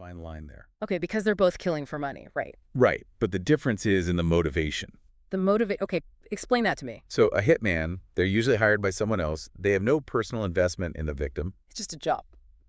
fine line there. Okay, because they're both killing for money, right? Right, but the difference is in the motivation. Okay, explain that to me. So a hitman, they're usually hired by someone else. They have no personal investment in the victim. It's just a job.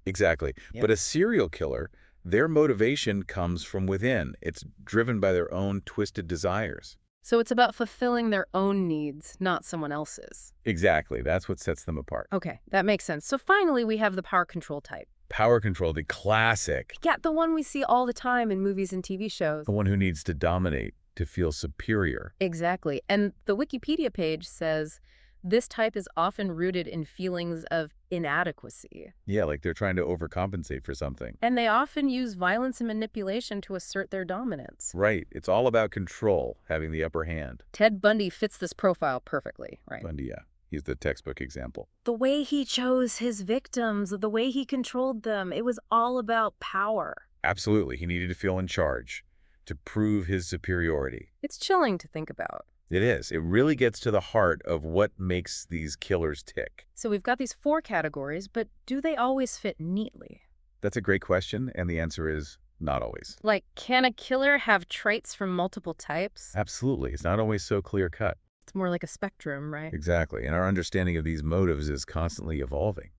Exactly. Yep. But a serial killer, their motivation comes from within. It's driven by their own twisted desires. So it's about fulfilling their own needs, not someone else's. Exactly. That's what sets them apart. Okay, that makes sense. So finally, we have the power control type. Power control, the classic. Yeah, the one we see all the time in movies and TV shows. The one who needs to dominate, to feel superior. Exactly. And the Wikipedia page says this type is often rooted in feelings of inadequacy. Yeah, like they're trying to overcompensate for something. And they often use violence and manipulation to assert their dominance. Right. It's all about control, having the upper hand. Ted Bundy fits this profile perfectly, right? Bundy, yeah. He's the textbook example. The way he chose his victims, the way he controlled them, it was all about power. Absolutely. He needed to feel in charge, to prove his superiority. It's chilling to think about. It is. It really gets to the heart of what makes these killers tick. So we've got these 4 categories, but do they always fit neatly? That's a great question, and the answer is not always. Like, can a killer have traits from multiple types? Absolutely. It's not always so clear-cut. It's more like a spectrum, right? Exactly. And our understanding of these motives is constantly evolving.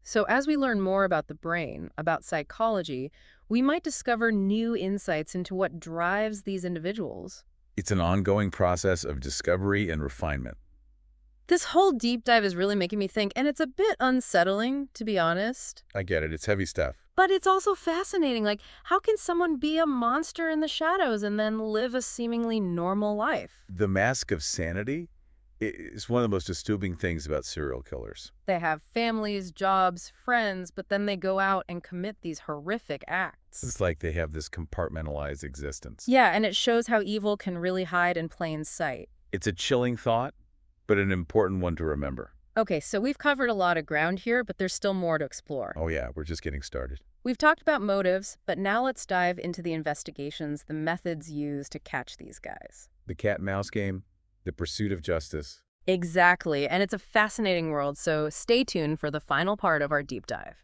So as we learn more about the brain, about psychology, we might discover new insights into what drives these individuals. It's an ongoing process of discovery and refinement. This whole deep dive is really making me think, and it's a bit unsettling, to be honest. I get it. It's heavy stuff. But it's also fascinating. Like, how can someone be a monster in the shadows and then live a seemingly normal life? The mask of sanity is one of the most disturbing things about serial killers. They have families, jobs, friends, but then they go out and commit these horrific acts. It's like they have this compartmentalized existence. Yeah, and it shows how evil can really hide in plain sight. It's a chilling thought, but an important one to remember. Okay, so we've covered a lot of ground here, but there's still more to explore. Oh yeah, we're just getting started. We've talked about motives, but now let's dive into the investigations, the methods used to catch these guys. The cat and mouse game, the pursuit of justice. Exactly, and it's a fascinating world, so stay tuned for the final part of our deep dive.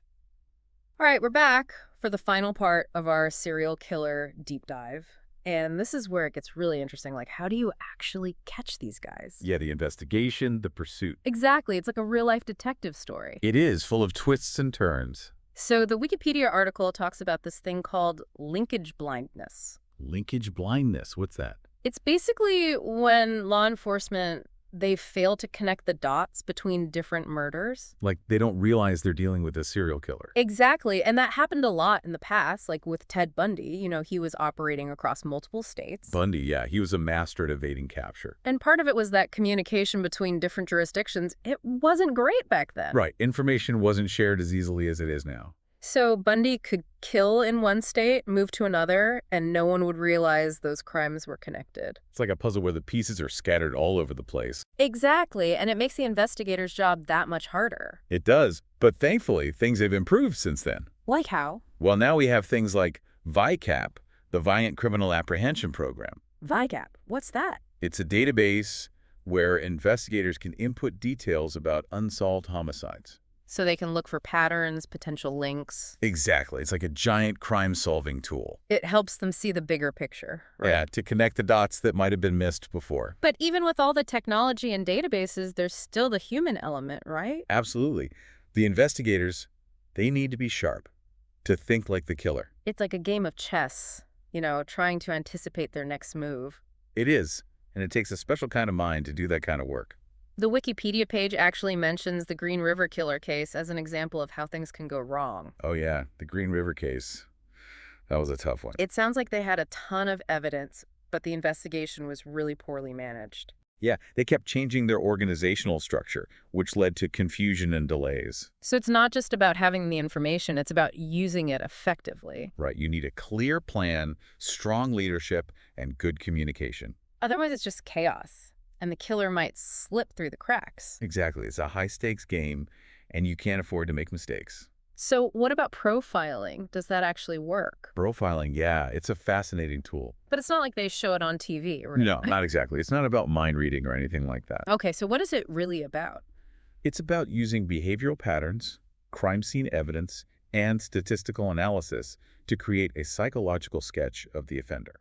All right, we're back for the final part of our serial killer deep dive. And this is where it gets really interesting. Like, how do you actually catch these guys? Yeah, the investigation, the pursuit. Exactly. It's like a real-life detective story. It is full of twists and turns. So the Wikipedia article talks about this thing called linkage blindness. Linkage blindness, what's that? It's basically when law enforcement, they fail to connect the dots between different murders. Like they don't realize they're dealing with a serial killer. Exactly. And that happened a lot in the past, like with Ted Bundy. You know, he was operating across multiple states. Bundy, yeah, he was a master at evading capture. And part of it was that communication between different jurisdictions, it wasn't great back then. Right. Information wasn't shared as easily as it is now. So Bundy could kill in one state, move to another, and no one would realize those crimes were connected. It's like a puzzle where the pieces are scattered all over the place. Exactly, and it makes the investigator's job that much harder. It does, but thankfully, things have improved since then. Like how? Well, now we have things like VICAP, the Violent Criminal Apprehension Program. VICAP, what's that? It's a database where investigators can input details about unsolved homicides. So they can look for patterns, potential links. Exactly. It's like a giant crime-solving tool. It helps them see the bigger picture. Right? Yeah, to connect the dots that might have been missed before. But even with all the technology and databases, there's still the human element, right? Absolutely. The investigators, they need to be sharp, to think like the killer. It's like a game of chess, you know, trying to anticipate their next move. It is, and it takes a special kind of mind to do that kind of work. The Wikipedia page actually mentions the Green River Killer case as an example of how things can go wrong. Oh yeah, the Green River case. That was a tough one. It sounds like they had a ton of evidence, but the investigation was really poorly managed. Yeah, they kept changing their organizational structure, which led to confusion and delays. So it's not just about having the information, it's about using it effectively. Right, you need a clear plan, strong leadership, and good communication. Otherwise, it's just chaos, and the killer might slip through the cracks. Exactly, it's a high-stakes game, and you can't afford to make mistakes. So what about profiling? Does that actually work? Profiling, yeah, it's a fascinating tool. But it's not like they show it on TV, right? No, not exactly. It's not about mind reading or anything like that. Okay, so what is it really about? It's about using behavioral patterns, crime scene evidence, and statistical analysis to create a psychological sketch of the offender.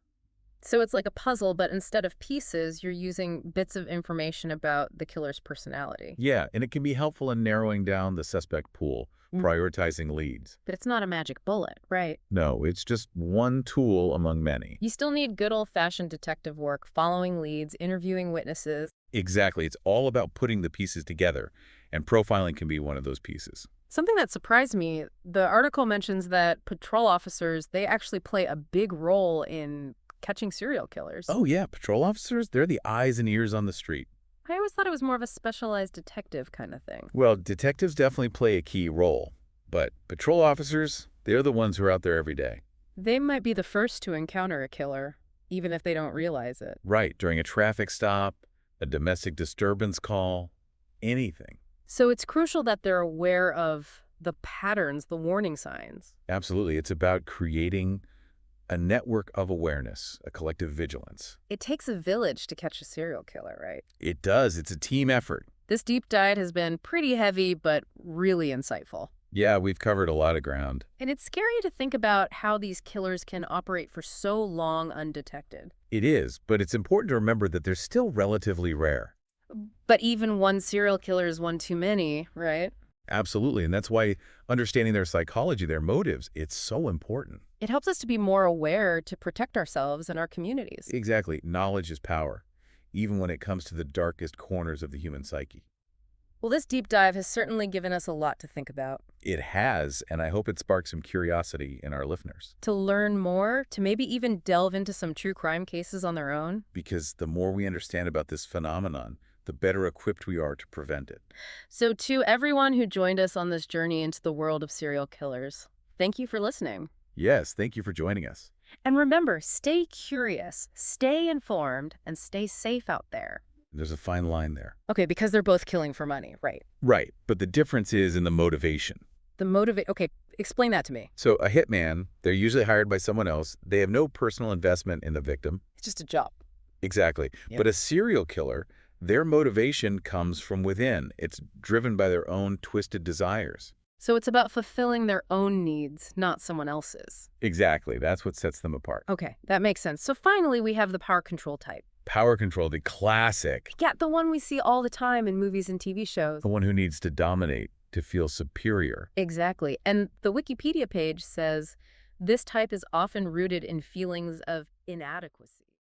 So it's like a puzzle, but instead of pieces, you're using bits of information about the killer's personality. Yeah, and it can be helpful in narrowing down the suspect pool, prioritizing leads. But it's not a magic bullet, right? No, it's just one tool among many. You still need good old-fashioned detective work, following leads, interviewing witnesses. Exactly. It's all about putting the pieces together, and profiling can be one of those pieces. Something that surprised me, the article mentions that patrol officers, they actually play a big role in catching serial killers. Oh, yeah, patrol officers, they're the eyes and ears on the street. I always thought it was more of a specialized detective kind of thing. Well, detectives definitely play a key role, but patrol officers, they're the ones who are out there every day. They might be the first to encounter a killer, even if they don't realize it. Right, during a traffic stop, a domestic disturbance call, anything. So it's crucial that they're aware of the patterns, the warning signs. Absolutely. It's about creating a network of awareness, a collective vigilance. It takes a village to catch a serial killer, right? It does. It's a team effort. This deep dive has been pretty heavy, but really insightful. Yeah, we've covered a lot of ground. And it's scary to think about how these killers can operate for so long undetected. It is, but it's important to remember that they're still relatively rare. But even one serial killer is one too many, right? Absolutely, and that's why understanding their psychology, their motives, it's so important. It helps us to be more aware to protect ourselves and our communities. Exactly. Knowledge is power, even when it comes to the darkest corners of the human psyche. Well, this deep dive has certainly given us a lot to think about. It has, and I hope it sparks some curiosity in our listeners. To learn more, to maybe even delve into some true crime cases on their own. Because the more we understand about this phenomenon, the better equipped we are to prevent it. So to everyone who joined us on this journey into the world of serial killers, thank you for listening. Yes, thank you for joining us. And remember, stay curious, stay informed, and stay safe out there. There's a fine line there. Okay, because they're both killing for money, right? Right, but the difference is in the motivation. Okay, explain that to me. So a hitman, they're usually hired by someone else. They have no personal investment in the victim. It's just a job. Exactly. Yep. But a serial killer, their motivation comes from within. It's driven by their own twisted desires. So it's about fulfilling their own needs, not someone else's. Exactly. That's what sets them apart. Okay, that makes sense. So finally, we have the power control type. Power control, the classic. Yeah, the one we see all the time in movies and TV shows. The one who needs to dominate, to feel superior. Exactly. And the Wikipedia page says this type is often rooted in feelings of inadequacy.